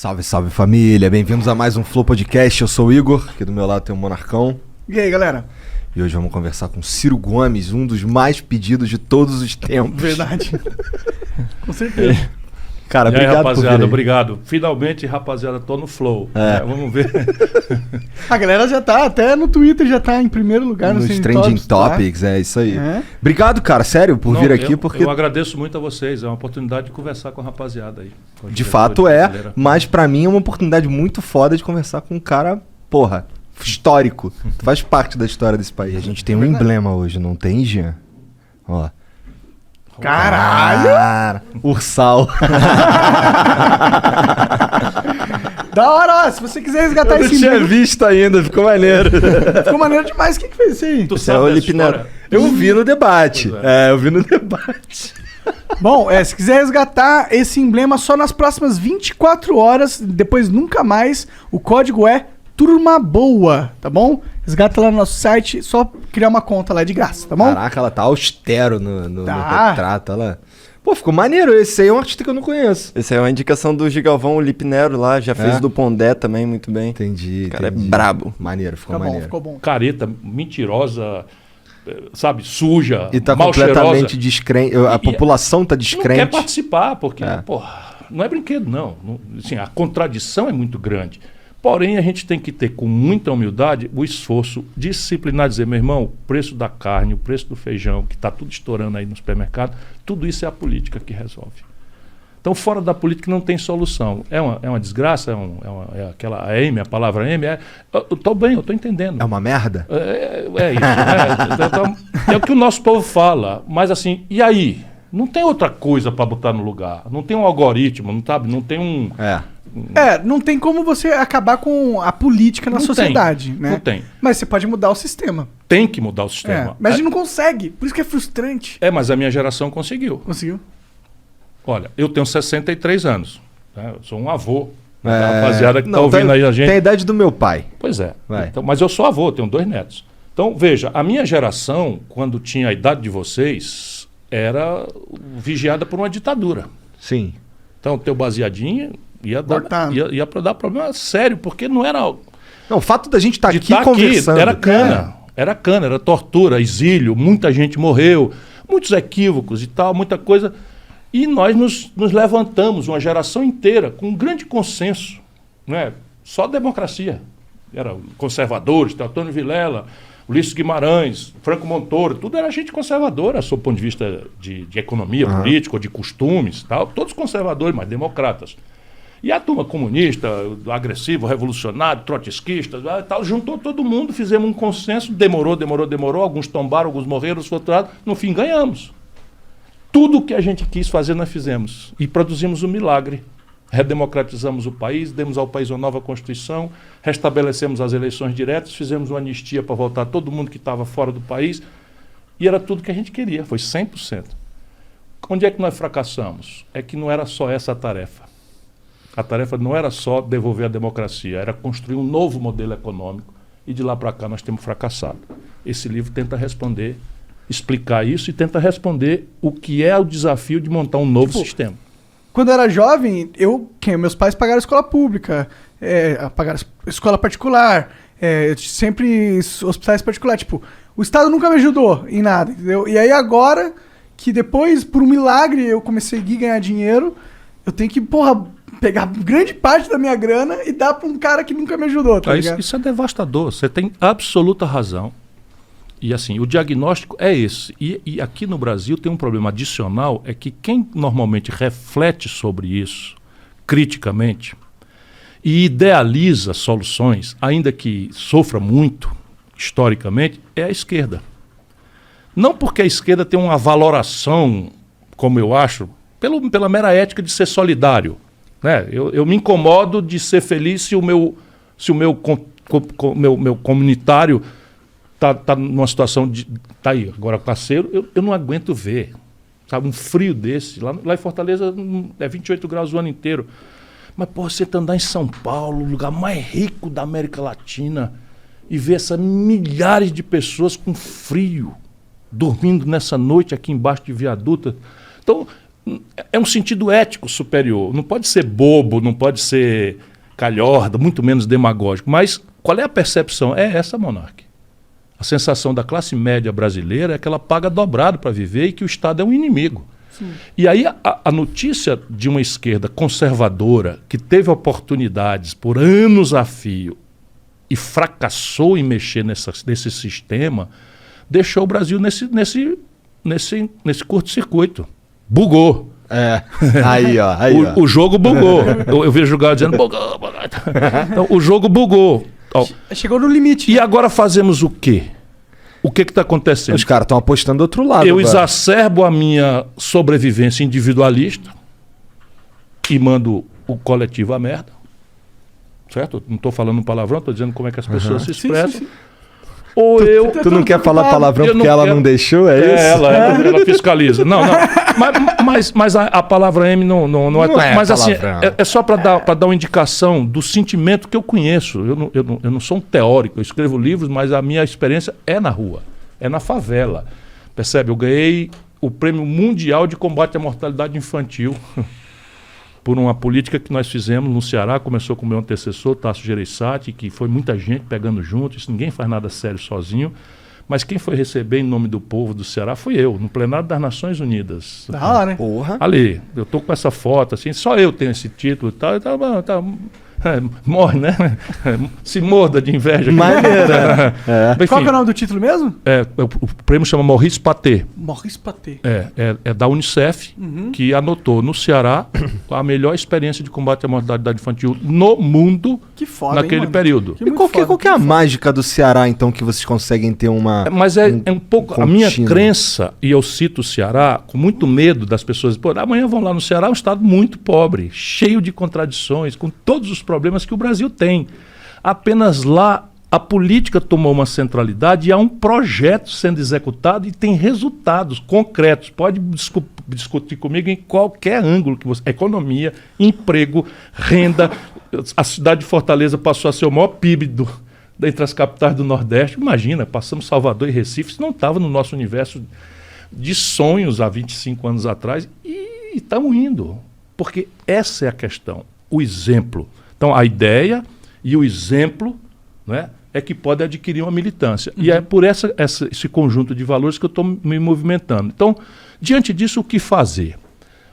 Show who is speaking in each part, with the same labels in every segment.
Speaker 1: Salve, salve família, bem-vindos a mais um Flow Podcast, eu sou o Igor, aqui do meu lado tem o Monarcão.
Speaker 2: E aí, galera?
Speaker 1: E hoje vamos conversar com Ciro Gomes, um dos mais pedidos de todos os tempos.
Speaker 2: Verdade. Com certeza.
Speaker 1: Cara,
Speaker 3: e aí,
Speaker 1: obrigado
Speaker 3: rapaziada,
Speaker 1: por vir aí.
Speaker 3: Finalmente, rapaziada, tô no Flow. Vamos ver.
Speaker 2: A galera já tá, até no Twitter já tá em primeiro lugar
Speaker 1: Nos
Speaker 2: Trending
Speaker 1: Trending
Speaker 2: Topics,
Speaker 1: Topics, é isso aí.
Speaker 2: É.
Speaker 1: Obrigado, cara, sério, por vir aqui, porque
Speaker 3: Eu agradeço muito a vocês, é uma oportunidade de conversar com a rapaziada aí.
Speaker 1: de fato mas pra mim é uma oportunidade muito foda de conversar com um cara, porra, histórico. Faz parte da história desse país. A gente tem um emblema hoje, não tem, Jean? Ó.
Speaker 2: Caralho!
Speaker 1: Cara, Ursal.
Speaker 2: Da hora, ó, se você quiser resgatar
Speaker 1: Eu não
Speaker 2: esse
Speaker 1: tinha
Speaker 2: emblema,
Speaker 1: visto ainda, ficou maneiro.
Speaker 2: ficou maneiro demais. Quem que fez isso aí?
Speaker 3: Tu
Speaker 1: Esse é
Speaker 3: sabe
Speaker 1: o
Speaker 3: dessa
Speaker 1: Lipnero.
Speaker 3: história?
Speaker 1: Eu vi no debate.
Speaker 3: Pois é.
Speaker 1: Eu vi no debate.
Speaker 2: Bom, se quiser resgatar esse emblema só nas próximas 24 horas, depois nunca mais, o código é Turma Boa, tá bom? Resgata lá no nosso site, só criar uma conta lá de graça, tá bom?
Speaker 1: Caraca, ela tá austero no
Speaker 2: Tá.
Speaker 1: retrato. Ela... Pô, ficou maneiro. Esse aí é um artista que eu não conheço.
Speaker 4: Esse aí é uma indicação do Gigalvão, o Lipnero lá, já fez do Pondé também muito bem.
Speaker 1: Entendi.
Speaker 4: O cara
Speaker 1: entendi.
Speaker 4: é brabo.
Speaker 1: Maneiro, ficou
Speaker 2: Ficou bom,
Speaker 1: maneiro.
Speaker 2: ficou bom.
Speaker 3: Careta, mentirosa, sabe, suja,
Speaker 1: E tá
Speaker 3: mal
Speaker 1: completamente
Speaker 3: cheirosa.
Speaker 1: descrente. A população tá
Speaker 3: Não
Speaker 1: descrente.
Speaker 3: quer participar, porque,
Speaker 1: É.
Speaker 3: porra, não é brinquedo, não. Assim, a contradição é muito grande. Porém, a gente tem que ter, com muita humildade, o esforço disciplinar, dizer, meu irmão, o preço da carne, o preço do feijão, que está tudo estourando aí no supermercado, tudo isso é a política que resolve. Então, fora da política não tem solução. É uma desgraça, é aquela M, a palavra M, eu estou bem, eu estou entendendo.
Speaker 1: É uma merda?
Speaker 3: É isso. Então, é o que o nosso povo fala. Mas assim, e aí? Não tem outra coisa para botar no lugar. Não tem um algoritmo, não sabe? Não tem um...
Speaker 2: Não tem como você acabar com a política na
Speaker 3: Não
Speaker 2: sociedade,
Speaker 3: tem,
Speaker 2: né?
Speaker 3: não tem.
Speaker 2: Mas você pode mudar o sistema.
Speaker 3: Tem que mudar o sistema.
Speaker 2: Mas a gente não consegue, por isso que é frustrante.
Speaker 3: Mas a minha geração conseguiu.
Speaker 2: Conseguiu?
Speaker 3: Olha, eu tenho 63 anos. Né? Eu sou um avô. A rapaziada que está
Speaker 1: Não,
Speaker 3: ouvindo aí a gente...
Speaker 1: Tem a idade do meu pai.
Speaker 3: Pois é.
Speaker 1: Vai.
Speaker 3: Então, mas eu sou avô, tenho 2 netos. Então, veja, a minha geração, quando tinha a idade de vocês, era vigiada por uma ditadura.
Speaker 1: Sim.
Speaker 3: Então, teu baseadinho ia dar problema sério, porque não era...
Speaker 1: Não, o fato da gente estar
Speaker 3: de
Speaker 1: aqui
Speaker 3: tá
Speaker 1: conversando.
Speaker 3: era cana. Era cana, era tortura, exílio, muita gente morreu, muitos equívocos e tal, muita coisa. E nós nos levantamos, uma geração inteira, com um grande consenso. Né? Só democracia. Era conservadores, Teotônio Vilela, Ulisses Guimarães, Franco Montoro, tudo era gente conservadora, sob o ponto de vista de economia política, ou de costumes, tal, todos conservadores, mas democratas. E a turma comunista, agressivo, revolucionário, trotskista, tal, juntou todo mundo, fizemos um consenso, demorou, alguns tombaram, alguns morreram, outros foram, no fim ganhamos. Tudo o que a gente quis fazer nós fizemos e produzimos um milagre. Redemocratizamos o país, demos ao país uma nova Constituição, restabelecemos as eleições diretas, fizemos uma anistia para voltar todo mundo que estava fora do país e era tudo que a gente queria, foi 100%. Onde é que nós fracassamos? É que não era só essa a tarefa. A tarefa não era só devolver a democracia, era construir um novo modelo econômico e de lá para cá nós temos fracassado. Esse livro tenta responder, explicar isso e tenta responder o que é o desafio de montar um novo sistema.
Speaker 2: Quando eu era jovem, meus pais pagaram escola pública, pagaram escola particular, sempre hospitais particulares. Tipo, o Estado nunca me ajudou em nada, entendeu? E aí agora, que depois, por um milagre, eu comecei a ganhar dinheiro, eu tenho que, pegar grande parte da minha grana e dar para um cara que nunca me ajudou, tá ligado?
Speaker 3: Isso é devastador, você tem absoluta razão. E assim, o diagnóstico é esse. E aqui no Brasil tem um problema adicional, é que quem normalmente reflete sobre isso, criticamente, e idealiza soluções, ainda que sofra muito, historicamente, é a esquerda. Não porque a esquerda tem uma valoração, como eu acho, pela mera ética de ser solidário. Né? Eu me incomodo de ser feliz se o meu comunitário tá numa situação de... Tá aí, agora parceiro, eu não aguento ver. Sabe, um frio desse. Lá em Fortaleza é 28 graus o ano inteiro. Mas, pô, você andar em São Paulo, o lugar mais rico da América Latina, e ver essas milhares de pessoas com frio, dormindo nessa noite aqui embaixo de viaduta. Então, é um sentido ético superior. Não pode ser bobo, não pode ser calhorda, muito menos demagógico. Mas qual é a percepção? É essa, Monark. A sensação da classe média brasileira é que ela paga dobrado para viver e que o Estado é um inimigo. Sim. E aí a notícia de uma esquerda conservadora que teve oportunidades por anos a fio e fracassou em mexer nesse sistema, deixou o Brasil nesse curto-circuito. Bugou.
Speaker 1: Aí, ó.
Speaker 3: O jogo bugou. Eu vejo o Galo dizendo, bugou. Então, o jogo bugou. Ó.
Speaker 2: Chegou no limite.
Speaker 3: E agora fazemos o quê? O que está acontecendo?
Speaker 1: Os caras estão apostando do outro lado.
Speaker 3: Eu exacerbo a minha sobrevivência individualista e mando o coletivo à merda. Certo? Não estou falando palavrão, estou dizendo como é que as pessoas se expressam.
Speaker 2: Sim.
Speaker 3: Ou
Speaker 1: Tu não quer falar palavrão porque ela não deixou? É isso?
Speaker 3: Ela fiscaliza. Não. Mas a palavra M não é. Mas assim, é só para dar uma indicação do sentimento que eu conheço. Eu não sou um teórico, eu escrevo livros, mas a minha experiência é na rua, é na favela. Percebe? Eu ganhei o Prêmio Mundial de Combate à Mortalidade Infantil por uma política que nós fizemos no Ceará. Começou com o meu antecessor, Tasso Gereissati, que foi muita gente pegando junto. Isso ninguém faz nada sério sozinho. Mas quem foi receber em nome do povo do Ceará foi eu, no plenário das Nações Unidas.
Speaker 2: Da hora, né?
Speaker 1: Porra.
Speaker 3: Ali, eu tô com essa foto, assim, só eu tenho esse título e tal. Morre, né? Se morda de inveja.
Speaker 2: Maneira. Enfim, qual que é o nome do título mesmo?
Speaker 3: O prêmio chama Maurice Paté.
Speaker 2: Maurice Paté.
Speaker 3: É da Unicef, que anotou no Ceará a melhor experiência de combate à mortalidade infantil no mundo. Que foda, naquele período.
Speaker 1: E qual que é a mágica do Ceará, então, que vocês conseguem ter uma...
Speaker 3: Mas é um pouco... A minha crença, e eu cito o Ceará com muito medo das pessoas, amanhã vão lá no Ceará, é um estado muito pobre, cheio de contradições, com todos os problemas que o Brasil tem. Apenas lá a política tomou uma centralidade e há um projeto sendo executado e tem resultados concretos. Pode discutir comigo em qualquer ângulo que você... Economia, emprego, renda. A cidade de Fortaleza passou a ser o maior PIB entre as capitais do Nordeste. Imagina, passamos Salvador e Recife, isso não estava no nosso universo de sonhos há 25 anos atrás e estamos indo. Porque essa é a questão, o exemplo. Então, a ideia e o exemplo, né, é que pode adquirir uma militância. E é por esse conjunto de valores que eu estou me movimentando. Então, diante disso, o que fazer?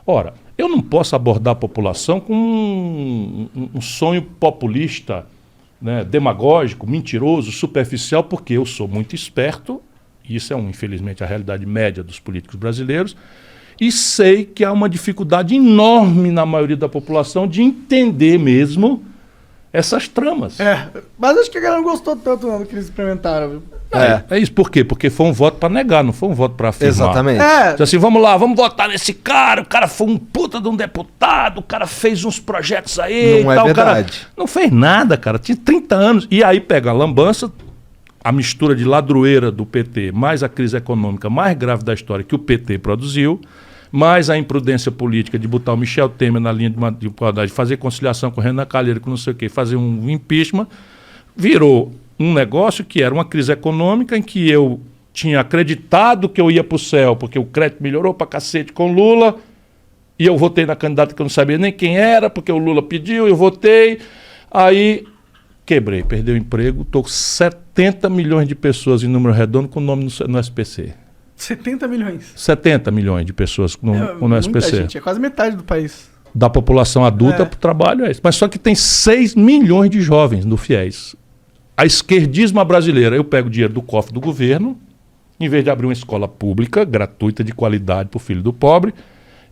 Speaker 3: Ora, eu não posso abordar a população com um sonho populista, né, demagógico, mentiroso, superficial, porque eu sou muito esperto, e isso é, infelizmente, a realidade média dos políticos brasileiros, e sei que há uma dificuldade enorme na maioria da população de entender mesmo essas tramas.
Speaker 2: Mas acho que a galera não gostou tanto do que eles experimentaram.
Speaker 3: É isso. Por quê? Porque foi um voto para negar, não foi um voto para afirmar.
Speaker 1: Exatamente.
Speaker 3: Então, assim, vamos lá, vamos votar nesse cara, o cara foi um puta de um deputado, o cara fez uns projetos aí
Speaker 1: não
Speaker 3: e tal.
Speaker 1: É verdade.
Speaker 3: O cara não fez nada, cara, tinha 30 anos. E aí pega a lambança, a mistura de ladroeira do PT, mais a crise econômica mais grave da história que o PT produziu, mais a imprudência política de botar o Michel Temer na linha de fazer conciliação com o Renan Calheiros, com não sei o quê, fazer um impeachment, virou um negócio que era uma crise econômica em que eu tinha acreditado que eu ia para o céu, porque o crédito melhorou para cacete com Lula, e eu votei na candidata que eu não sabia nem quem era, porque o Lula pediu, eu votei, aí quebrei, perdi o emprego, estou com 70 milhões de pessoas em número redondo com o nome no SPC.
Speaker 2: 70 milhões?
Speaker 3: 70 milhões de pessoas no SPC.
Speaker 2: Gente, é quase metade do país.
Speaker 3: Da população adulta para o trabalho é isso. Mas só que tem 6 milhões de jovens no FIES. A esquerdismo brasileira, eu pego dinheiro do cofre do governo, em vez de abrir uma escola pública, gratuita, de qualidade para o filho do pobre,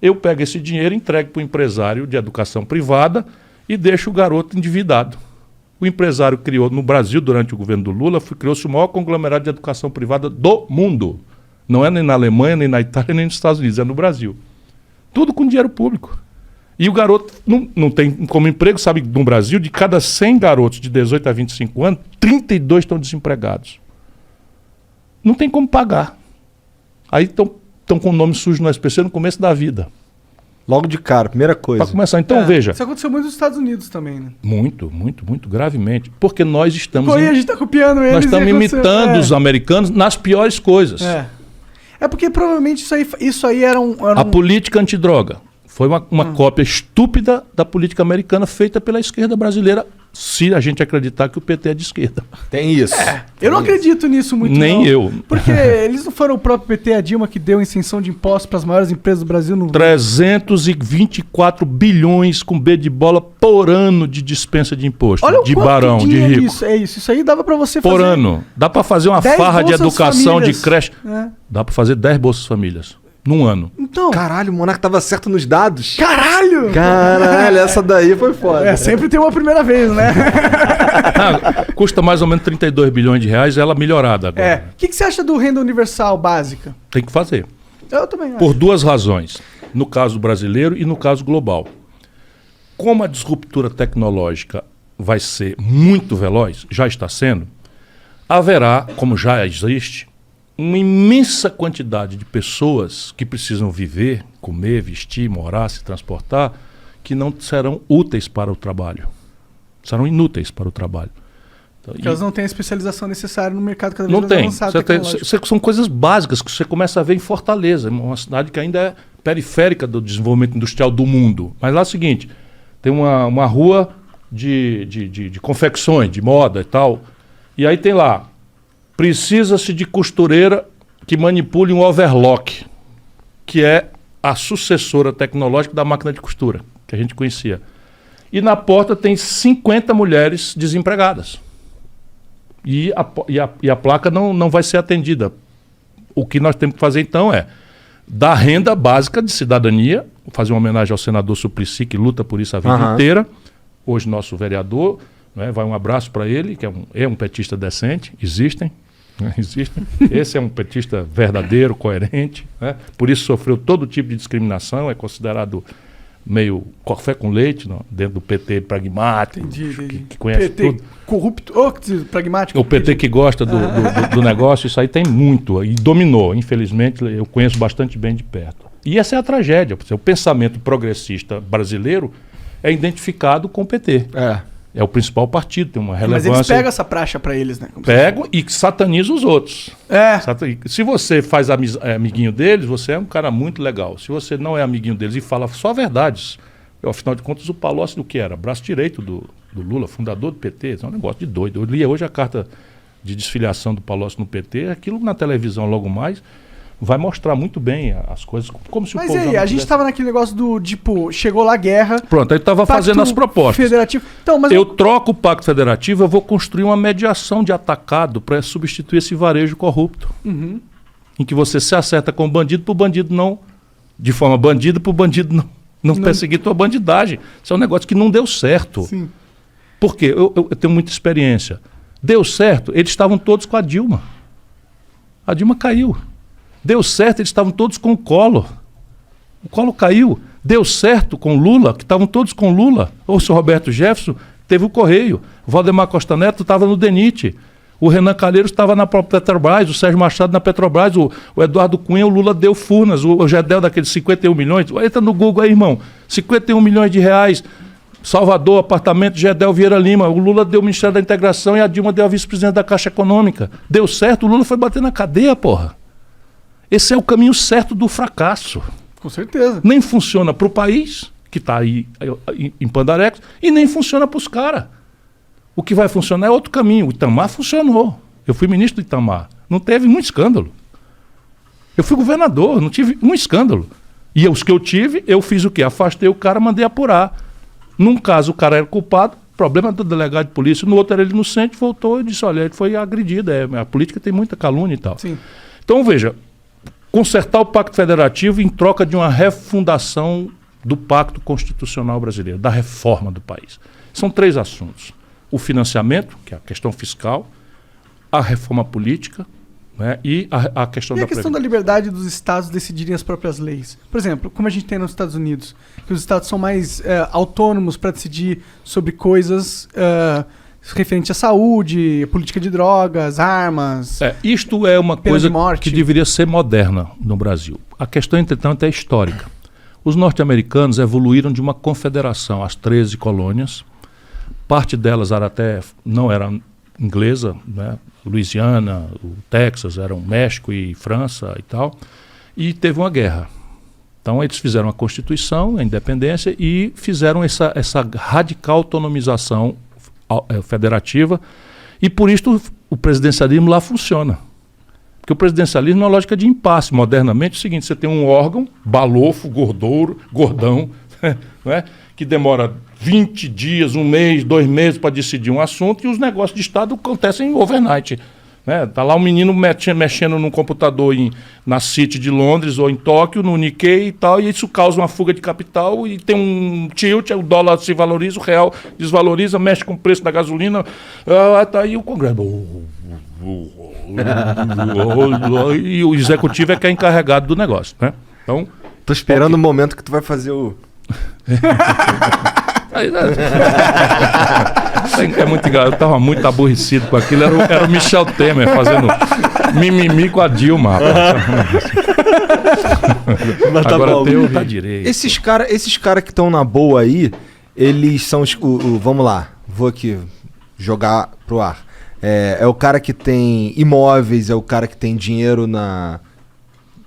Speaker 3: eu pego esse dinheiro, entrego para o empresário de educação privada e deixo o garoto endividado. O empresário criou, no Brasil, durante o governo do Lula, criou-se o maior conglomerado de educação privada do mundo. Não é nem na Alemanha, nem na Itália, nem nos Estados Unidos, é no Brasil. Tudo com dinheiro público. E o garoto não tem como emprego, sabe, no Brasil, de cada 100 garotos de 18 a 25 anos, 32 estão desempregados. Não tem como pagar. Aí estão com o nome sujo no SPC no começo da vida.
Speaker 1: Logo de cara, primeira coisa.
Speaker 3: Para começar, então veja.
Speaker 2: Isso aconteceu muito nos Estados Unidos também, né?
Speaker 3: Muito gravemente. Porque nós estamos...
Speaker 2: A gente está copiando eles.
Speaker 3: Nós estamos imitando os americanos nas piores coisas.
Speaker 2: É porque provavelmente isso aí era um...
Speaker 3: A política antidroga foi uma cópia estúpida da política americana feita pela esquerda brasileira, se a gente acreditar que o PT é de esquerda.
Speaker 1: Tem isso.
Speaker 2: Eu não acredito nisso muito,
Speaker 3: Nem
Speaker 2: não.
Speaker 3: eu.
Speaker 2: Porque eles não foram o próprio PT, a Dilma, que deu isenção de impostos para as maiores empresas do Brasil. No...
Speaker 3: 324 bilhões com B de bola por ano de dispensa de imposto.
Speaker 2: Olha
Speaker 3: de
Speaker 2: o quanto
Speaker 3: barão, de
Speaker 2: dinheiro
Speaker 3: rico.
Speaker 2: Isso aí dava para você
Speaker 3: Por
Speaker 2: fazer...
Speaker 3: ano. Dá para fazer uma
Speaker 2: 10
Speaker 3: farra de
Speaker 2: Bolsas
Speaker 3: educação,
Speaker 2: Famílias.
Speaker 3: de creche.
Speaker 2: É.
Speaker 3: Dá para fazer 10 Bolsas Famílias num ano.
Speaker 2: Então...
Speaker 1: Caralho, o Monark tava certo nos dados.
Speaker 2: Caralho!
Speaker 1: Caralho, essa daí foi foda.
Speaker 2: Sempre tem uma primeira vez, né?
Speaker 3: Custa mais ou menos 32 bilhões de reais, ela melhorada agora.
Speaker 2: O que você acha do renda universal básica?
Speaker 3: Tem que fazer.
Speaker 2: Eu também acho.
Speaker 3: Por duas razões. No caso brasileiro e no caso global. Como a disruptura tecnológica vai ser muito veloz, já está sendo, haverá, como já existe, uma imensa quantidade de pessoas que precisam viver, comer, vestir, morar, se transportar, que não serão úteis para o trabalho. Serão inúteis para o trabalho. Então,
Speaker 2: Porque elas não têm a especialização necessária no mercado cada vez
Speaker 3: não
Speaker 2: mais
Speaker 3: tem.
Speaker 2: avançado tecnológico.
Speaker 3: São coisas básicas que você começa a ver em Fortaleza, uma cidade que ainda é periférica do desenvolvimento industrial do mundo. Mas lá é o seguinte, tem uma rua de confecções, de moda e tal, e aí tem lá, precisa-se de costureira que manipule um overlock, que é a sucessora tecnológica da máquina de costura, que a gente conhecia. E na porta tem 50 mulheres desempregadas. E a placa não vai ser atendida. O que nós temos que fazer então é dar renda básica de cidadania, fazer uma homenagem ao senador Suplicy, que luta por isso a vida inteira. Hoje nosso vereador, né, vai um abraço para ele, que é um petista decente, existem. Esse é um petista verdadeiro, coerente, né? Por isso sofreu todo tipo de discriminação, é considerado meio café com leite, não? Dentro do PT pragmático, que conhece
Speaker 2: PT
Speaker 3: tudo.
Speaker 2: Corrupto, pragmático.
Speaker 3: O PT que gosta do negócio, isso aí tem muito, e dominou, infelizmente, eu conheço bastante bem de perto. E essa é a tragédia, o pensamento progressista brasileiro é identificado com o PT. É o principal partido, tem uma relevância.
Speaker 2: Mas eles pegam essa praxa pra eles, né?
Speaker 3: Pegam e satanizam os outros. Se você faz amiguinho deles, você é um cara muito legal. Se você não é amiguinho deles e fala só verdades, afinal de contas o Palocci do que era? Braço direito do Lula, fundador do PT, isso é um negócio de doido. Eu li hoje a carta de desfiliação do Palocci no PT, aquilo na televisão logo mais vai mostrar muito bem as coisas, como se o povo...
Speaker 2: Mas aí, a gente estava naquele negócio do, tipo, chegou lá a guerra...
Speaker 3: Pronto, aí estava fazendo as propostas.
Speaker 2: Federativo. Então, mas
Speaker 3: eu troco o Pacto Federativo, eu vou construir uma mediação de atacado para substituir esse varejo corrupto. Em que você se acerta com o bandido para o bandido não... De forma bandida para o bandido não perseguir tua bandidagem. Isso é um negócio que não deu certo.
Speaker 2: Sim.
Speaker 3: Por quê? Eu tenho muita experiência. Deu certo, eles estavam todos com a Dilma. A Dilma caiu. Deu certo, eles estavam todos com o Collor. O Collor caiu. Deu certo com Lula, que estavam todos com Lula. O senhor Roberto Jefferson teve o Correio. O Valdemar Costa Neto estava no DENIT. O Renan Calheiros estava na própria Petrobras. O Sérgio Machado na Petrobras. O Eduardo Cunha, o Lula deu Furnas. O Gedel daqueles 51 milhões. Entra no Google aí, irmão. 51 milhões de reais. Salvador, apartamento, Gedel Vieira Lima. O Lula deu o Ministério da Integração e a Dilma deu a vice-presidente da Caixa Econômica. Deu certo, o Lula foi bater na cadeia, porra. Esse é o caminho certo do fracasso.
Speaker 2: Com certeza.
Speaker 3: Nem funciona para o país, que está aí em Pandarecos, e nem funciona para os caras. O que vai funcionar é outro caminho. O Itamar funcionou. Eu fui ministro do Itamar. Não teve muito escândalo. Eu fui governador, não tive um escândalo. E os que eu tive, eu fiz o quê? Afastei o cara, mandei apurar. Num caso, o cara era culpado, problema do delegado de polícia. No outro, era ele inocente, voltou e disse, olha, ele foi agredido. A política tem muita calúnia e tal.
Speaker 2: Sim.
Speaker 3: Então, veja... Consertar o Pacto Federativo em troca de uma refundação do Pacto Constitucional Brasileiro, da reforma do país. São 3 assuntos. O financiamento, que é a questão fiscal, a reforma política, né, e a questão da
Speaker 2: questão da liberdade dos estados decidirem as próprias leis. Por exemplo, como a gente tem nos Estados Unidos, que os estados são mais autônomos para decidir sobre coisas... referente à saúde, política de drogas, armas...
Speaker 3: Isto é uma coisa que deveria ser moderna no Brasil. A questão, entretanto, é histórica. Os norte-americanos evoluíram de uma confederação, as 13 colônias. Parte delas não era inglesa, né? Louisiana, o Texas, eram México e França e tal, e teve uma guerra. Então eles fizeram a Constituição, a independência, e fizeram essa radical autonomização federativa, e por isso o presidencialismo lá funciona. Porque o presidencialismo é uma lógica de impasse. Modernamente é o seguinte, você tem um órgão, balofo, gordão, não é? Que demora 20 dias, 1 mês, 2 meses para decidir um assunto, e os negócios de Estado acontecem overnight. Tá lá um menino mexendo num computador na City de Londres ou em Tóquio, no Nikkei e tal, e isso causa uma fuga de capital e tem um tilt, o dólar se valoriza, o real desvaloriza, mexe com o preço da gasolina, tá aí o Congresso. E o executivo é que é encarregado do negócio, né? Então,
Speaker 1: tô esperando o momento que tu vai fazer o...
Speaker 3: É muito engraçado, eu estava muito aborrecido com aquilo, era o Michel Temer fazendo mimimi com a Dilma. Agora tem o direito.
Speaker 1: Esses cara que estão na boa aí, eles são vamos lá, vou aqui jogar pro ar. É o cara que tem imóveis, é o cara que tem dinheiro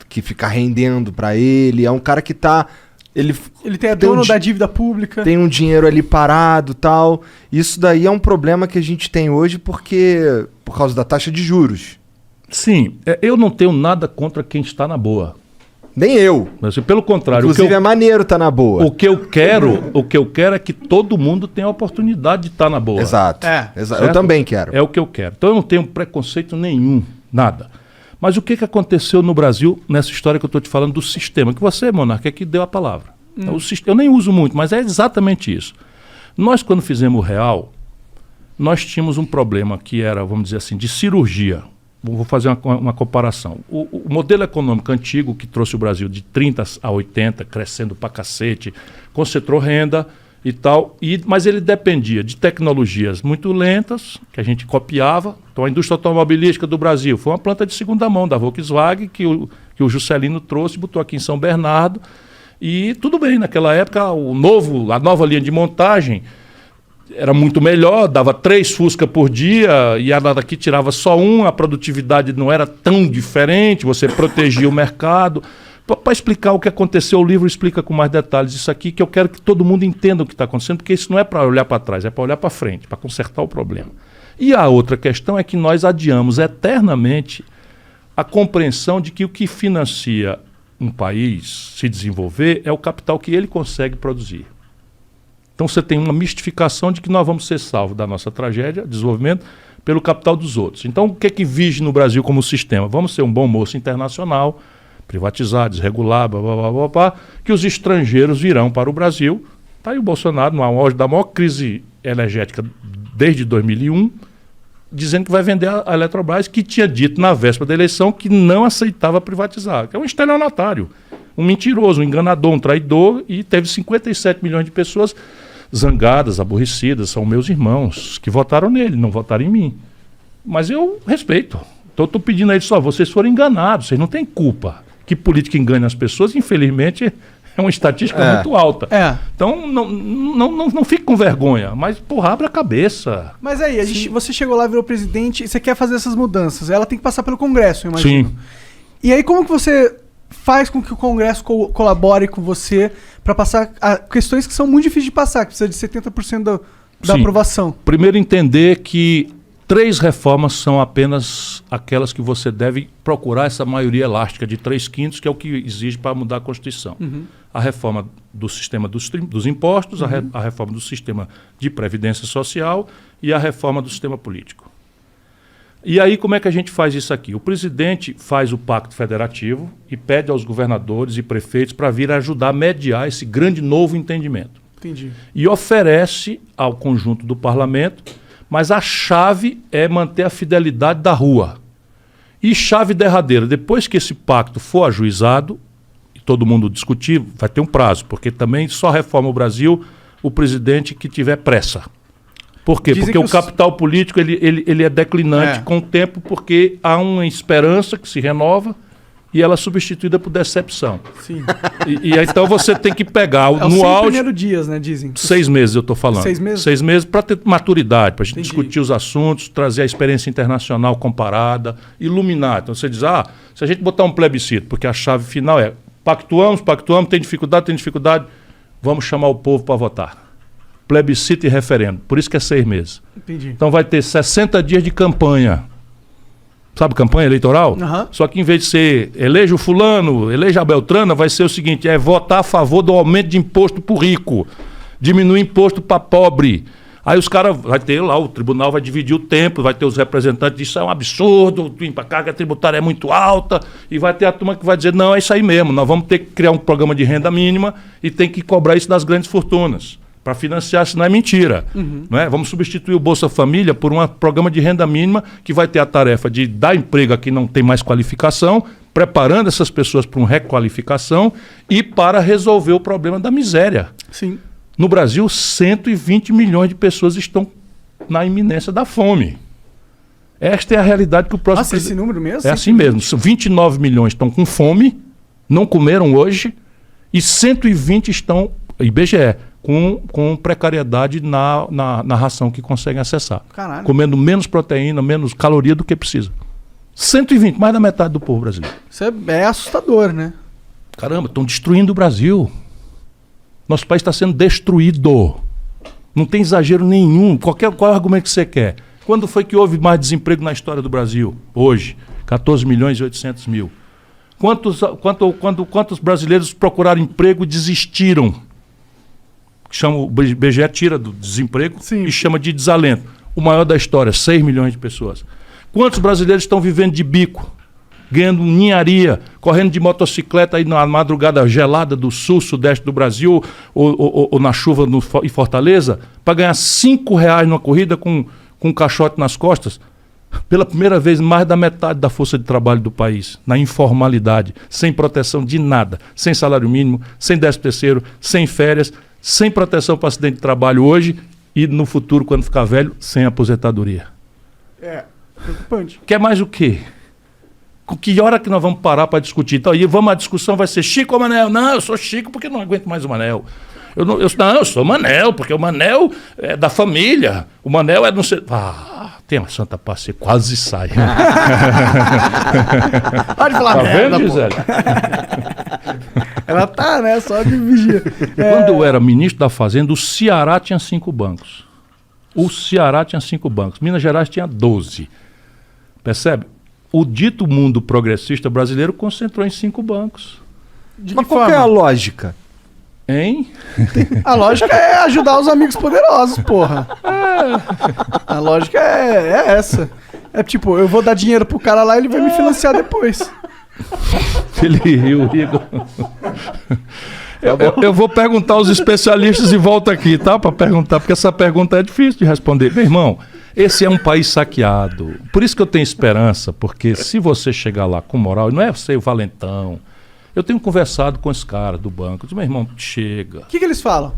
Speaker 1: que fica rendendo pra ele, é um cara que tá... Ele
Speaker 2: tem a dono da dívida pública.
Speaker 1: Tem um dinheiro ali parado e tal. Isso daí é um problema que a gente tem hoje por causa da taxa de juros.
Speaker 3: Sim, eu não tenho nada contra quem está na boa.
Speaker 1: Nem eu.
Speaker 3: Mas, pelo contrário.
Speaker 1: Inclusive é maneiro estar na boa.
Speaker 3: O que eu quero é que todo mundo tenha a oportunidade de estar na boa.
Speaker 1: Exato. Eu também quero.
Speaker 3: É o que eu quero. Então eu não tenho preconceito nenhum, nada. Mas o que aconteceu no Brasil nessa história que eu estou te falando do sistema? Que você, Monarca, é que deu a palavra. Eu nem uso muito, mas é exatamente isso. Nós, quando fizemos o Real, nós tínhamos um problema que era, vamos dizer assim, de cirurgia. Vou fazer uma comparação. O modelo econômico antigo, que trouxe o Brasil de 30 a 80, crescendo pra cacete, concentrou renda e tal, mas ele dependia de tecnologias muito lentas, que a gente copiava. Então a indústria automobilística do Brasil foi uma planta de segunda mão da Volkswagen, que o Juscelino trouxe e botou aqui em São Bernardo. E tudo bem, naquela época a nova linha de montagem era muito melhor, dava 3 Fusca por dia, e a daqui tirava só um, a produtividade não era tão diferente, você protegia o mercado. Para explicar o que aconteceu, o livro explica com mais detalhes isso aqui, que eu quero que todo mundo entenda o que está acontecendo, porque isso não é para olhar para trás, é para olhar para frente, para consertar o problema. E a outra questão é que nós adiamos eternamente a compreensão de que o que financia um país se desenvolver é o capital que ele consegue produzir. Então você tem uma mistificação de que nós vamos ser salvos da nossa tragédia, desenvolvimento, pelo capital dos outros. Então o que vige no Brasil como sistema? Vamos ser um bom moço internacional, privatizar, desregular, blá, blá, blá, blá, blá, que os estrangeiros virão para o Brasil. Está aí o Bolsonaro, no auge da maior crise energética desde 2001, dizendo que vai vender a Eletrobras, que tinha dito na véspera da eleição que não aceitava privatizar. Que é um estelionatário, um mentiroso, um enganador, um traidor, e teve 57 milhões de pessoas zangadas, aborrecidas, são meus irmãos, que votaram nele, não votaram em mim. Mas eu respeito. Então eu estou pedindo a eles só, vocês foram enganados, vocês não têm culpa. Que política engana as pessoas, infelizmente, é uma estatística muito alta. Então, não fique com vergonha, mas, porra, abra a cabeça.
Speaker 2: Mas aí, você chegou lá, virou presidente, e você quer fazer essas mudanças. Ela tem que passar pelo Congresso, eu imagino.
Speaker 3: Sim.
Speaker 2: E aí, como que você faz com que o Congresso colabore com você para passar questões que são muito difíceis de passar, que precisa de 70% da aprovação?
Speaker 3: Primeiro, entender que 3 reformas são apenas aquelas que você deve procurar essa maioria elástica de 3/5, que é o que exige para mudar a Constituição. A reforma do sistema dos impostos, a reforma do sistema de previdência social e a reforma do sistema político. E aí como é que a gente faz isso aqui? O presidente faz o pacto federativo e pede aos governadores e prefeitos para vir ajudar a mediar esse grande novo entendimento.
Speaker 2: Entendi.
Speaker 3: E oferece ao conjunto do parlamento, mas a chave é manter a fidelidade da rua. E chave derradeira, depois que esse pacto for ajuizado, e todo mundo discutir, vai ter um prazo, porque também só reforma o Brasil o presidente que tiver pressa. Por quê? Porque o capital político ele é declinante com o tempo, porque há uma esperança que se renova e ela é substituída por decepção.
Speaker 2: Sim.
Speaker 3: E então você tem que pegar
Speaker 2: É
Speaker 3: no
Speaker 2: os 100
Speaker 3: auge...
Speaker 2: primeiros dias, né, dizem.
Speaker 3: 6 meses eu estou falando.
Speaker 2: 6 meses?
Speaker 3: 6 meses para ter maturidade, para a gente
Speaker 2: Entendi.
Speaker 3: discutir os assuntos, trazer a experiência internacional comparada, iluminar. Então você diz, se a gente botar um plebiscito, porque a chave final é pactuamos, tem dificuldade, vamos chamar o povo para votar. Plebiscito e referendo. Por isso que é 6 meses.
Speaker 2: Entendi.
Speaker 3: Então vai ter 60 dias de campanha. Sabe campanha eleitoral?
Speaker 2: Aham.
Speaker 3: Só que em vez de ser eleja o fulano, eleja a Beltrana, vai ser o seguinte, é votar a favor do aumento de imposto para o rico, diminuir imposto para pobre. Aí os caras, vai ter lá, o tribunal vai dividir o tempo, vai ter os representantes, isso é um absurdo, a carga tributária é muito alta, e vai ter a turma que vai dizer, não, é isso aí mesmo, nós vamos ter que criar um programa de renda mínima e tem que cobrar isso das grandes fortunas, para financiar, senão é mentira. Não é? Vamos substituir o Bolsa Família por um programa de renda mínima que vai ter a tarefa de dar emprego a quem não tem mais qualificação, preparando essas pessoas para uma requalificação e para resolver o problema da miséria.
Speaker 2: Sim.
Speaker 3: No Brasil, 120 milhões de pessoas estão na iminência da fome. Esta é a realidade que o próximo...
Speaker 2: Nossa, esse número mesmo?
Speaker 3: É assim mesmo. 29 milhões estão com fome, não comeram hoje, e 120 estão, IBGE, com precariedade na ração que conseguem acessar.
Speaker 2: Caralho.
Speaker 3: Comendo menos proteína, menos caloria do que precisa. 120, mais da metade do povo brasileiro.
Speaker 2: Isso é assustador, né?
Speaker 3: Caramba, estão destruindo o Brasil. Nosso país está sendo destruído. Não tem exagero nenhum. Qual é o argumento que você quer? Quando foi que houve mais desemprego na história do Brasil? Hoje. 14 milhões e 800 mil. Quantos brasileiros procuraram emprego e desistiram? O IBGE tira do desemprego
Speaker 2: Sim.
Speaker 3: e chama de desalento. O maior da história, 6 milhões de pessoas. Quantos brasileiros estão vivendo de bico? Ganhando ninharia, correndo de motocicleta aí na madrugada gelada do sul, sudeste do Brasil, ou na chuva em Fortaleza, para ganhar R$5 numa corrida com um caixote nas costas? Pela primeira vez, mais da metade da força de trabalho do país, na informalidade, sem proteção de nada, sem salário mínimo, sem 13º, sem férias, sem proteção para acidente de trabalho hoje e no futuro, quando ficar velho, sem aposentadoria.
Speaker 2: É, preocupante.
Speaker 3: Quer mais o quê? Com que hora que nós vamos parar para discutir? Então, aí a discussão vai ser Chico ou Manel? Não, eu sou Chico porque não aguento mais o Manel. Eu sou Manel, porque o Manel é da família. O Manel é não sei... tem uma santa paz, você quase sai.
Speaker 2: Pode falar
Speaker 3: Tá
Speaker 2: merda,
Speaker 3: vendo,
Speaker 2: pô.
Speaker 3: Gisele?
Speaker 2: Ela tá, né? Só de vigia.
Speaker 3: Quando eu era ministro da Fazenda, o Ceará tinha 5 bancos. O Ceará tinha 5 bancos. Minas Gerais tinha 12. Percebe? O dito mundo progressista brasileiro concentrou em 5 bancos.
Speaker 2: De
Speaker 1: Mas
Speaker 2: que
Speaker 1: qual que é a
Speaker 2: forma?
Speaker 1: lógica?
Speaker 3: Hein?
Speaker 2: A lógica é ajudar os amigos poderosos, porra. A lógica é essa. É tipo, eu vou dar dinheiro pro cara lá e ele vai me financiar depois.
Speaker 3: Ele riu, Igor. Eu vou perguntar aos especialistas e volto aqui, tá? Para perguntar, porque essa pergunta é difícil de responder. Meu irmão, esse é um país saqueado. Por isso que eu tenho esperança, porque se você chegar lá com moral, não é você o valentão. Eu tenho conversado com esse cara do banco. Eu disse, meu irmão, chega.
Speaker 2: O que eles falam?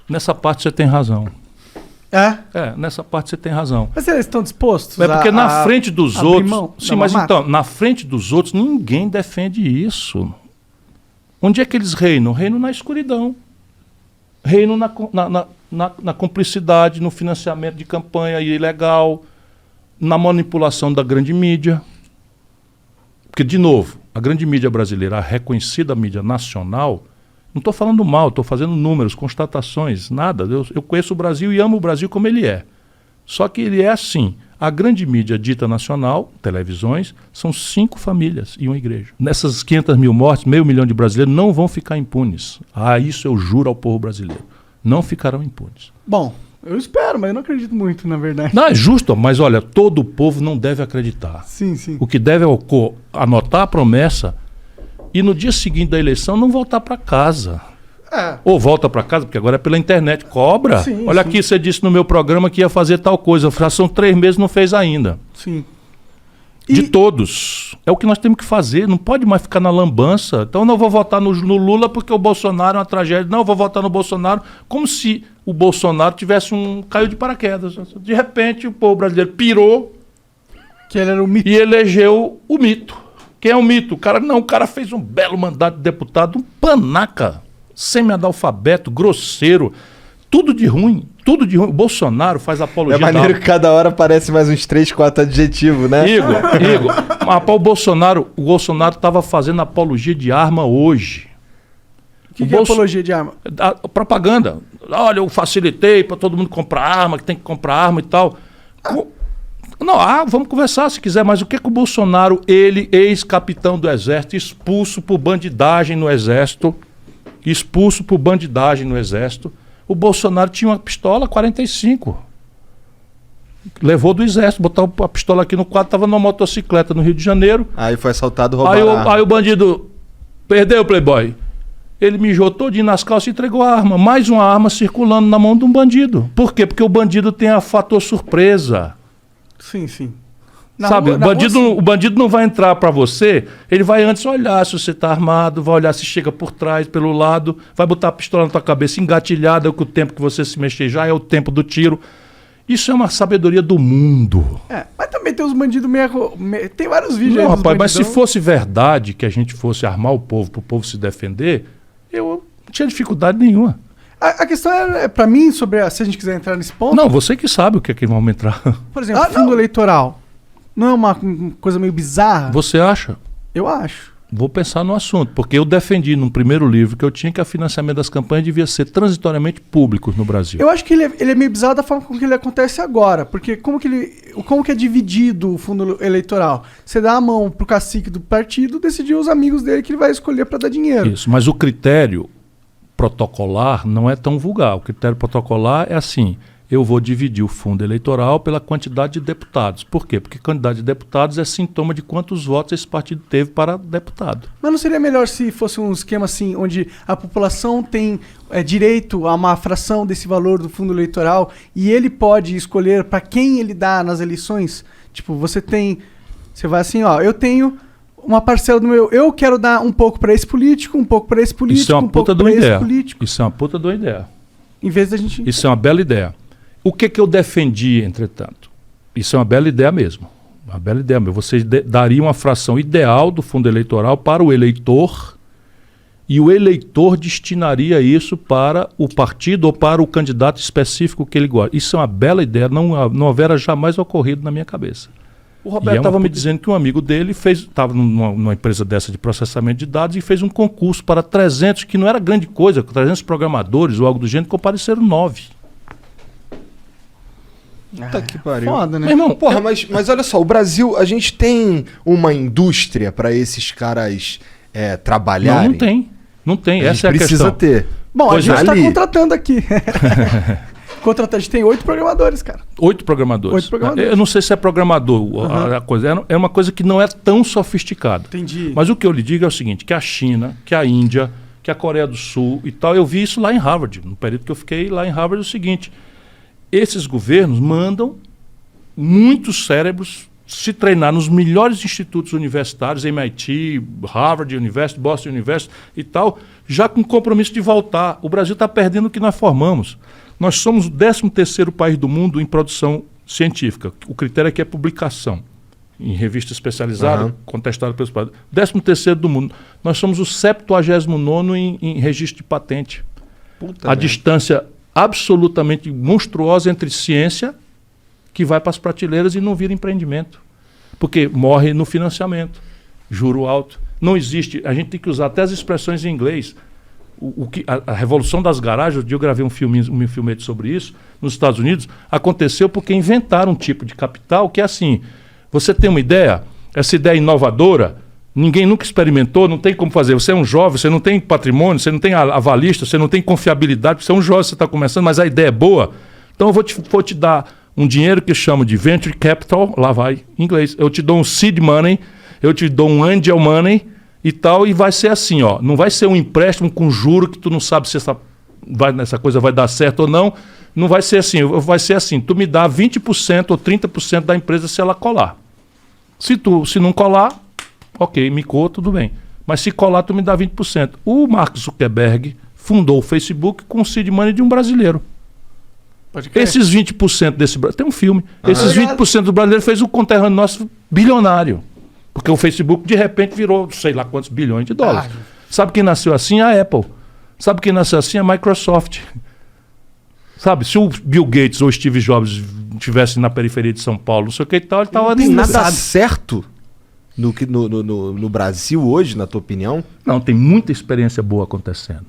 Speaker 3: Nessa parte você tem razão.
Speaker 2: É?
Speaker 3: Nessa parte você tem razão.
Speaker 2: Mas eles estão dispostos
Speaker 3: É porque na frente dos
Speaker 2: abrir
Speaker 3: outros...
Speaker 2: mão
Speaker 3: Sim,
Speaker 2: da
Speaker 3: mas
Speaker 2: mamata?
Speaker 3: então, na frente dos outros, ninguém defende isso. Onde é que eles reinam? Reinam na escuridão. Reinam na cumplicidade, no financiamento de campanha ilegal, na manipulação da grande mídia. Porque, de novo, a grande mídia brasileira, a reconhecida mídia nacional, não estou falando mal, estou fazendo números, constatações, nada. Eu conheço o Brasil e amo o Brasil como ele é. Só que ele é assim. A grande mídia dita nacional, televisões, são 5 famílias e uma igreja. Nessas 500 mil mortes, 500 mil de brasileiros não vão ficar impunes. Isso eu juro ao povo brasileiro. Não ficarão impunes.
Speaker 2: Bom, eu espero, mas eu não acredito muito, na verdade.
Speaker 3: Não, é justo, mas olha, todo o povo não deve acreditar.
Speaker 2: Sim, sim.
Speaker 3: O que deve é anotar a promessa e no dia seguinte da eleição não voltar para casa. Ou volta para casa, porque agora é pela internet, cobra.
Speaker 2: Sim,
Speaker 3: olha
Speaker 2: sim.
Speaker 3: aqui, você disse no meu programa que ia fazer tal coisa. Já são 3 meses, não fez ainda.
Speaker 2: Sim.
Speaker 3: De todos. É o que nós temos que fazer. Não pode mais ficar na lambança. Então eu não vou votar no Lula porque o Bolsonaro é uma tragédia. Não, eu vou votar no Bolsonaro como se o Bolsonaro tivesse caiu de paraquedas. De repente o povo brasileiro pirou
Speaker 2: Que ele era o mito.
Speaker 3: e elegeu o mito. Quem é o mito? O cara fez um belo mandato de deputado, um panaca, semi-analfabeto, grosseiro, tudo de ruim. O Bolsonaro faz apologia...
Speaker 1: É maneiro que cada hora aparece mais uns 3, 4 adjetivos, né?
Speaker 3: Igor, mas o Bolsonaro estava fazendo apologia de arma hoje.
Speaker 2: O que é apologia de arma?
Speaker 3: Propaganda. Olha, eu facilitei para todo mundo comprar arma, que tem que comprar arma e tal. Não, vamos conversar se quiser, mas o que o Bolsonaro, ele, ex-capitão do Exército, expulso por bandidagem no Exército, o Bolsonaro tinha uma pistola 45. Levou do Exército, botou a pistola aqui no quadro, estava numa motocicleta no Rio de Janeiro.
Speaker 1: Aí foi assaltado, roubaram.
Speaker 3: Aí o bandido perdeu o Playboy. Ele mijou todinho nas calças e entregou a arma. Mais uma arma circulando na mão de um bandido. Por quê? Porque o bandido tem a fator surpresa.
Speaker 2: Sim.
Speaker 3: Sabe, o bandido não vai entrar para você, ele vai antes olhar se você está armado, vai olhar se chega por trás, pelo lado, vai botar a pistola na tua cabeça engatilhada, que o tempo que você se mexer já é o tempo do tiro. Isso é uma sabedoria do mundo.
Speaker 2: Mas também tem os bandidos tem vários vídeos aí.
Speaker 3: Não, rapaz, mas se fosse verdade que a gente fosse armar o povo para o povo se defender, eu não tinha dificuldade nenhuma.
Speaker 2: A questão é, pra mim, sobre se a gente quiser entrar nesse ponto...
Speaker 3: Não, você que sabe o que é que vamos entrar.
Speaker 2: Por exemplo, fundo eleitoral. Não é uma coisa meio bizarra?
Speaker 3: Você acha?
Speaker 2: Eu acho.
Speaker 3: Vou pensar no assunto, porque eu defendi no primeiro livro que eu tinha que o financiamento das campanhas devia ser transitoriamente público no Brasil.
Speaker 2: Eu acho que ele é meio bizarro da forma como que ele acontece agora, porque como que é dividido o fundo eleitoral? Você dá a mão pro cacique do partido, decidir os amigos dele que ele vai escolher para dar dinheiro.
Speaker 3: Isso, mas o critério protocolar não é tão vulgar. O critério protocolar é assim: eu vou dividir o fundo eleitoral pela quantidade de deputados. Por quê? Porque a quantidade de deputados é sintoma de quantos votos esse partido teve para deputado.
Speaker 2: Mas não seria melhor se fosse um esquema assim, onde a população tem direito a uma fração desse valor do fundo eleitoral e ele pode escolher para quem ele dá nas eleições? Tipo, você vai assim, eu tenho uma parcela do meu... Eu quero dar um pouco para esse político, um pouco para esse político,
Speaker 3: Isso é uma
Speaker 2: um pouco
Speaker 3: puta de
Speaker 2: para
Speaker 3: uma
Speaker 2: esse
Speaker 3: ideia.
Speaker 2: político.
Speaker 3: Isso é uma puta de uma ideia.
Speaker 2: Em vez da gente...
Speaker 3: Isso é uma bela ideia. O que eu defendi, entretanto? Isso é uma bela ideia mesmo. Uma bela ideia mesmo. Você daria uma fração ideal do fundo eleitoral para o eleitor e o eleitor destinaria isso para o partido ou para o candidato específico que ele gosta. Isso é uma bela ideia, não houvera jamais ocorrido na minha cabeça. O Roberto estava me dizendo que um amigo dele estava numa empresa dessa de processamento de dados e fez um concurso para 300, que não era grande coisa, 300 programadores ou algo do gênero, compareceram 9.
Speaker 1: Puta que pariu.
Speaker 2: Foda, né?
Speaker 3: Meu irmão,
Speaker 1: Porra, mas olha só, o Brasil, a gente tem uma indústria pra esses caras trabalharem?
Speaker 3: Não tem.
Speaker 1: A
Speaker 3: Essa é
Speaker 1: gente
Speaker 3: a
Speaker 1: precisa
Speaker 3: questão.
Speaker 1: ter.
Speaker 2: Bom,
Speaker 3: Pois
Speaker 2: a gente tá
Speaker 1: ali.
Speaker 2: contratando aqui. A gente tem 8 programadores, cara.
Speaker 3: 8 programadores.
Speaker 2: 8 programadores.
Speaker 3: Eu não sei se é programador a coisa. É uma coisa que não é tão sofisticada.
Speaker 2: Entendi.
Speaker 3: Mas o que eu lhe digo é o seguinte, que a China, que a Índia, que a Coreia do Sul e tal, eu vi isso lá em Harvard. No período que eu fiquei lá em Harvard, é o seguinte: esses governos mandam muitos cérebros se treinar nos melhores institutos universitários, MIT, Harvard University, Boston University e tal, já com compromisso de voltar. O Brasil está perdendo o que nós formamos. Nós somos o 13º país do mundo em produção científica. O critério aqui é publicação. Em revista especializada, contestada pelos países. 13º do mundo. Nós somos o 79º em registro de patente.
Speaker 1: Puta
Speaker 3: A distância absolutamente monstruosa entre ciência, que vai para as prateleiras e não vira empreendimento. Porque morre no financiamento. Juro alto. Não existe. A gente tem que usar até as expressões em inglês. A revolução das garagens, eu gravei um filmete sobre isso, nos Estados Unidos, aconteceu porque inventaram um tipo de capital que é assim: você tem uma ideia, essa ideia inovadora, ninguém nunca experimentou, não tem como fazer. Você é um jovem, você não tem patrimônio, você não tem avalista, você não tem confiabilidade, você é um jovem, você está começando, mas a ideia é boa. Então eu vou te dar um dinheiro que eu chamo de venture capital, lá vai, em inglês. Eu te dou um seed money, eu te dou um angel money e tal, e vai ser assim, ó. Não vai ser um empréstimo com juro que tu não sabe se essa coisa vai dar certo ou não. Não vai ser assim, vai ser assim, tu me dá 20% ou 30% da empresa se ela colar. Se não colar, ok, micou, tudo bem. Mas se colar, tu me dá 20%. O Mark Zuckerberg fundou o Facebook com o seed money de um brasileiro. Esses 20% desse... Tem um filme. Esses 20% do brasileiro fez o conterrâneo nosso bilionário. Porque o Facebook, de repente, virou sei lá quantos bilhões de dólares. Sabe quem nasceu assim? A Apple. Sabe quem nasceu assim? A Microsoft. Sabe, se o Bill Gates ou o Steve Jobs estivessem na periferia de São Paulo, não sei o que e tal, ele estava...
Speaker 1: Não tem nada certo no Brasil hoje, na tua opinião?
Speaker 3: Não, tem muita experiência boa acontecendo.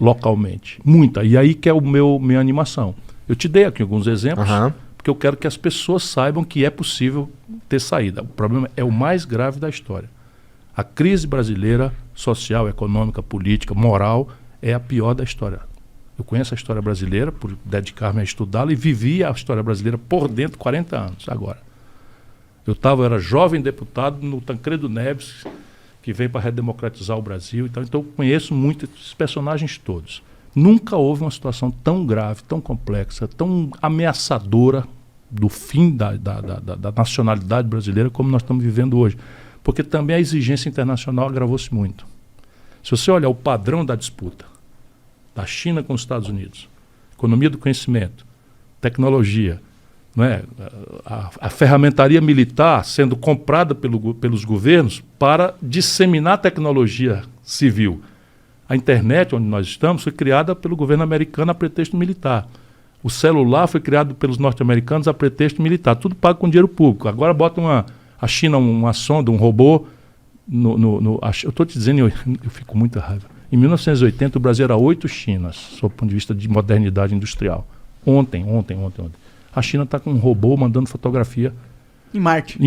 Speaker 3: Localmente. Muita. E aí que é minha animação. Eu te dei aqui alguns exemplos, porque eu quero que as pessoas saibam que é possível ter saída. O problema é o mais grave da história. A crise brasileira, social, econômica, política, moral, é a pior da história. Eu conheço a história brasileira por dedicar-me a estudá-la e vivi a história brasileira por dentro 40 anos agora. Eu era jovem deputado no Tancredo Neves, que veio para redemocratizar o Brasil. Então eu conheço muito esses personagens todos. Nunca houve uma situação tão grave, tão complexa, tão ameaçadora do fim da nacionalidade brasileira como nós estamos vivendo hoje. Porque também a exigência internacional agravou-se muito. Se você olhar o padrão da disputa da China com os Estados Unidos, economia do conhecimento, tecnologia, não é? A ferramentaria militar sendo comprada pelos governos para disseminar tecnologia civil. A internet, onde nós estamos, foi criada pelo governo americano a pretexto militar. O celular foi criado pelos norte-americanos a pretexto militar. Tudo pago com dinheiro público. Agora bota a China uma sonda, um robô. Eu estou te dizendo, eu fico com muita raiva. Em 1980, o Brasil era 8 Chinas, sob o ponto de vista de modernidade industrial. Ontem. A China está com um robô mandando fotografia
Speaker 2: em
Speaker 3: Marte.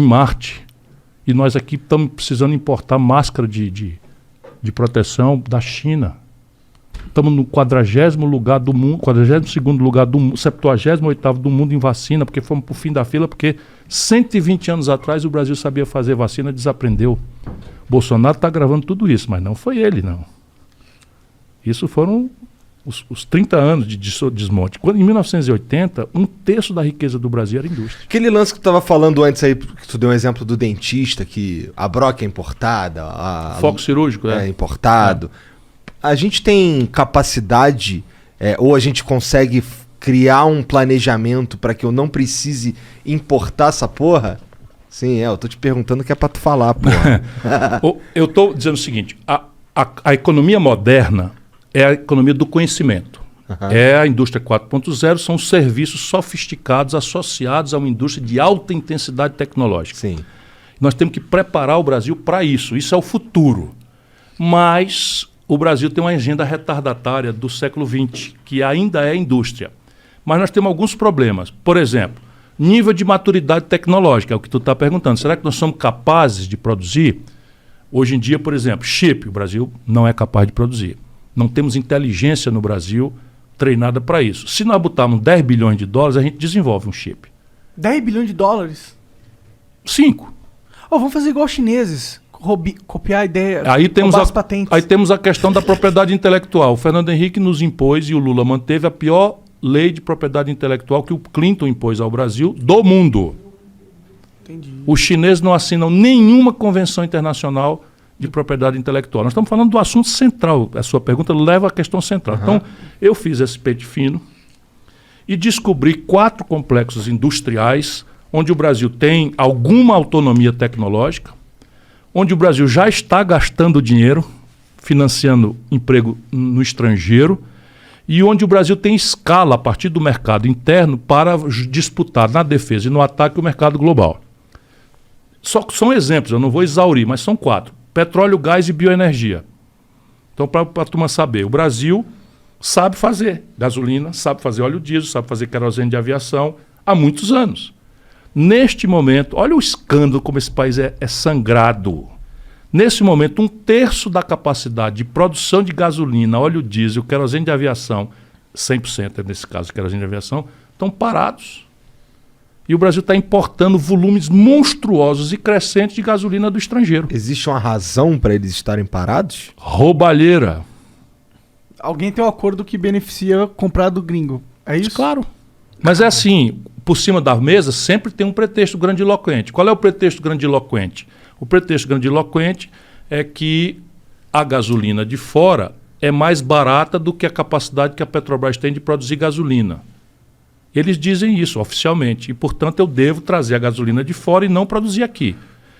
Speaker 3: E nós aqui estamos precisando importar máscara de proteção da China. Estamos no 40º lugar do mundo, 42º lugar do mundo, 78º do mundo em vacina, porque fomos para o fim da fila, porque 120 anos atrás o Brasil sabia fazer vacina, desaprendeu. Bolsonaro está gravando tudo isso, mas não foi ele, não. Isso foram os 30 anos de desmonte. Em 1980, 1/3 da riqueza do Brasil era indústria.
Speaker 1: Aquele lance que tu estava falando antes aí, que tu deu um exemplo do dentista, que a broca é importada.
Speaker 3: Foco cirúrgico,
Speaker 1: é importado. A gente tem capacidade, ou a gente consegue criar um planejamento para que eu não precise importar essa porra? Sim, eu tô te perguntando que é para tu falar, porra.
Speaker 3: Eu tô dizendo o seguinte, a economia moderna é a economia do conhecimento. É a indústria 4.0, são serviços sofisticados associados a uma indústria de alta intensidade tecnológica.
Speaker 1: Sim.
Speaker 3: Nós temos que preparar o Brasil para isso. Isso é o futuro. Mas o Brasil tem uma agenda retardatária do século XX, que ainda é indústria. Mas nós temos alguns problemas. Por exemplo, nível de maturidade tecnológica, é o que tu está perguntando. Será que nós somos capazes de produzir? Hoje em dia, por exemplo, chip, o Brasil não é capaz de produzir. Não temos inteligência no Brasil treinada para isso. Se nós botarmos 10 bilhões de dólares, a gente desenvolve um chip.
Speaker 2: 10 bilhões de dólares?
Speaker 3: 5.
Speaker 2: Vamos fazer igual os chineses. Copiar a ideia,
Speaker 3: aí temos
Speaker 2: as patentes.
Speaker 3: Aí temos a questão da propriedade intelectual. O Fernando Henrique nos impôs e o Lula manteve a pior lei de propriedade intelectual que o Clinton impôs ao Brasil do mundo.
Speaker 2: Entendi.
Speaker 3: Os chineses não assinam nenhuma convenção internacional de propriedade intelectual. Nós estamos falando do assunto central. A sua pergunta leva à questão central. Então, eu fiz esse pente fino e descobri 4 complexos industriais onde o Brasil tem alguma autonomia tecnológica, onde o Brasil já está gastando dinheiro, financiando emprego no estrangeiro, e onde o Brasil tem escala a partir do mercado interno para disputar na defesa e no ataque o mercado global. São exemplos, eu não vou exaurir, mas são 4. Petróleo, gás e bioenergia. Então, para a turma saber, o Brasil sabe fazer gasolina, sabe fazer óleo diesel, sabe fazer querosene de aviação há muitos anos. Neste momento, olha o escândalo como esse país é sangrado. Nesse momento, 1/3 da capacidade de produção de gasolina, óleo diesel, querosene de aviação, 100% nesse caso, querosene de aviação, estão parados. E o Brasil está importando volumes monstruosos e crescentes de gasolina do estrangeiro.
Speaker 1: Existe uma razão para eles estarem parados?
Speaker 3: Roubalheira.
Speaker 2: Alguém tem um acordo que beneficia comprar do gringo. É isso?
Speaker 3: Claro. Mas é assim, por cima da mesa sempre tem um pretexto grandiloquente. Qual é o pretexto grandiloquente? O pretexto grandiloquente é que a gasolina de fora é mais barata do que a capacidade que a Petrobras tem de produzir gasolina. Eles dizem isso oficialmente e, portanto, eu devo trazer a gasolina de fora e não produzir aqui.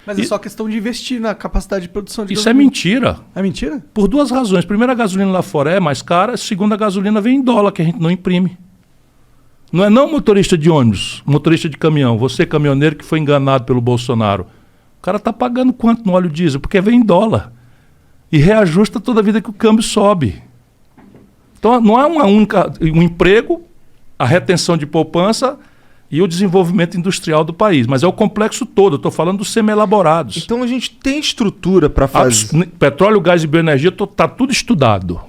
Speaker 2: Mas é só questão de investir na capacidade de produção de
Speaker 3: Isso é
Speaker 2: gasolina.
Speaker 3: mentira.
Speaker 2: É mentira?
Speaker 3: Por duas razões. Primeiro, a gasolina lá fora é mais cara. Segunda, a gasolina vem em dólar, que a gente não imprime. Não é não motorista de ônibus, motorista de caminhão. Você, caminhoneiro, que foi enganado pelo Bolsonaro. O cara está pagando quanto no óleo diesel? Porque vem em dólar. E reajusta toda a vida que o câmbio sobe. Então, não é um emprego, a retenção de poupança e o desenvolvimento industrial do país. Mas é o complexo todo. Eu estou falando dos semi-elaborados.
Speaker 1: Então a gente tem estrutura para fazer.
Speaker 3: Petróleo, gás e bioenergia está tudo estudado.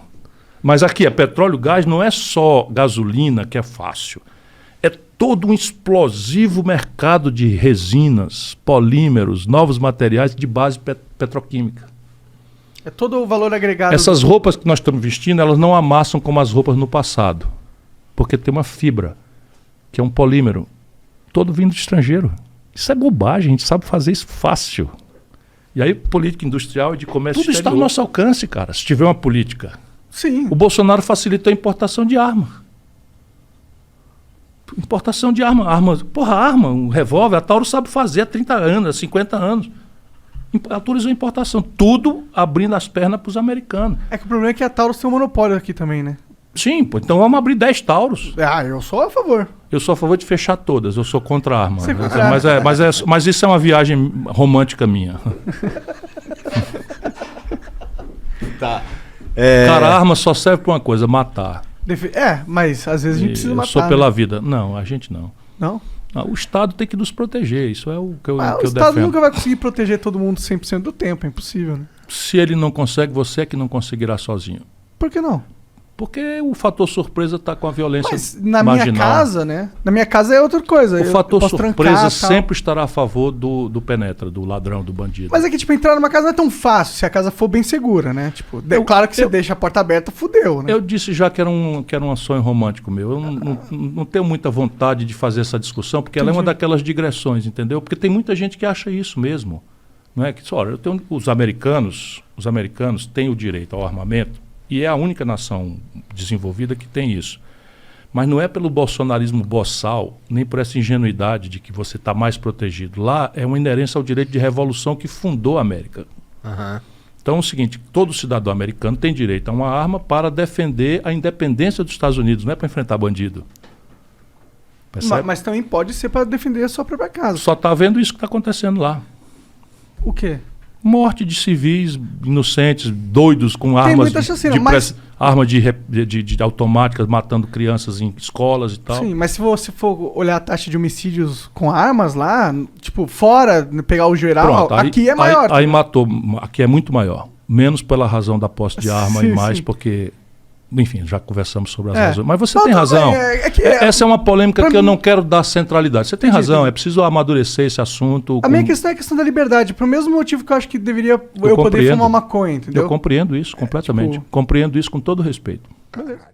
Speaker 3: Mas aqui, petróleo, gás não é só gasolina que é fácil. É todo um explosivo mercado de resinas, polímeros, novos materiais de base petroquímica.
Speaker 2: É todo o valor agregado.
Speaker 3: Essas roupas que nós estamos vestindo, elas não amassam como as roupas no passado. Porque tem uma fibra, que é um polímero, todo vindo do estrangeiro. Isso é bobagem, a gente sabe fazer isso fácil. E aí, política industrial e de comércio
Speaker 2: Tudo
Speaker 3: exterior.
Speaker 2: está ao
Speaker 3: nosso alcance, cara, se tiver uma política.
Speaker 2: Sim.
Speaker 3: O Bolsonaro facilitou a importação de arma. Importação de arma. Arma, um revólver, a Tauro sabe fazer há 30 anos, há 50 anos. Autorizou a importação. Tudo abrindo as pernas para os americanos.
Speaker 2: É que o problema é que a Taurus tem um monopólio aqui também, né?
Speaker 3: Sim, pô, então vamos abrir 10 Tauros.
Speaker 2: Ah, eu sou a favor.
Speaker 3: Eu sou a favor de fechar todas, eu sou contra a arma.
Speaker 2: Você é contra a
Speaker 3: Mas isso é uma viagem romântica minha.
Speaker 1: Tá.
Speaker 3: Cara, a arma só serve para uma coisa, matar.
Speaker 2: Mas às vezes a gente precisa
Speaker 3: Eu
Speaker 2: matar.
Speaker 3: sou pela
Speaker 2: né?
Speaker 3: vida. Não, a gente não.
Speaker 2: Não?
Speaker 3: O Estado tem que nos proteger, isso é o que eu,
Speaker 2: Ah,
Speaker 3: que
Speaker 2: o
Speaker 3: eu
Speaker 2: Estado
Speaker 3: defendo.
Speaker 2: nunca vai conseguir proteger todo mundo 100% do tempo, é impossível, né?
Speaker 3: Se ele não consegue, você é que não conseguirá sozinho.
Speaker 2: Por que não?
Speaker 3: Porque o fator surpresa está com a violência
Speaker 2: Mas na
Speaker 3: marginal.
Speaker 2: minha casa, né? Na minha casa é outra coisa.
Speaker 3: O fator
Speaker 2: posso
Speaker 3: surpresa
Speaker 2: trancar, tal.
Speaker 3: sempre estará a favor do penetra, do ladrão, do bandido.
Speaker 2: Mas é que, tipo, entrar numa casa não é tão fácil se a casa for bem segura, né? Tipo, claro que você deixa a porta aberta, fudeu, né?
Speaker 3: Eu disse já que era um sonho romântico meu. Eu não tenho muita vontade de fazer essa discussão, porque ela é uma daquelas digressões, entendeu? Porque tem muita gente que acha isso mesmo. Não é que, olha, os americanos têm o direito ao armamento e é a única nação desenvolvida que tem isso. Mas não é pelo bolsonarismo boçal, nem por essa ingenuidade de que você está mais protegido. Lá é uma inerência ao direito de revolução que fundou a América.
Speaker 1: Uhum.
Speaker 3: Então é o seguinte, todo cidadão americano tem direito a uma arma para defender a independência dos Estados Unidos, não é para enfrentar bandido. Percebe?
Speaker 2: Mas também pode ser para defender a sua própria casa.
Speaker 3: Só está vendo isso que está acontecendo lá.
Speaker 2: O quê?
Speaker 3: Morte de civis inocentes, doidos, com armas
Speaker 2: muita chance, mas...
Speaker 3: armas de automáticas matando crianças em escolas e tal.
Speaker 2: Sim, mas se você for olhar a taxa de homicídios com armas lá, tipo, fora, pegar o geral,
Speaker 3: Pronto,
Speaker 2: aqui é maior.
Speaker 3: Aí matou, aqui é muito maior. Menos pela razão da posse de arma
Speaker 2: Sim,
Speaker 3: e mais
Speaker 2: sim.
Speaker 3: porque... Enfim, já conversamos sobre as
Speaker 2: É.
Speaker 3: razões. Mas você
Speaker 2: Não,
Speaker 3: tem
Speaker 2: tudo
Speaker 3: razão.
Speaker 2: bem,
Speaker 3: Essa é uma polêmica
Speaker 2: pra
Speaker 3: que eu
Speaker 2: mim-
Speaker 3: não quero dar centralidade. Você tem
Speaker 2: Entendi,
Speaker 3: razão,
Speaker 2: entendi.
Speaker 3: é preciso amadurecer esse assunto.
Speaker 2: A minha questão é a questão da liberdade, pro mesmo motivo que eu acho que deveria eu poder
Speaker 3: compreendo.
Speaker 2: fumar maconha, entendeu?
Speaker 3: Eu compreendo isso completamente.
Speaker 2: tipo-
Speaker 3: Compreendo isso com todo respeito.
Speaker 2: Beleza.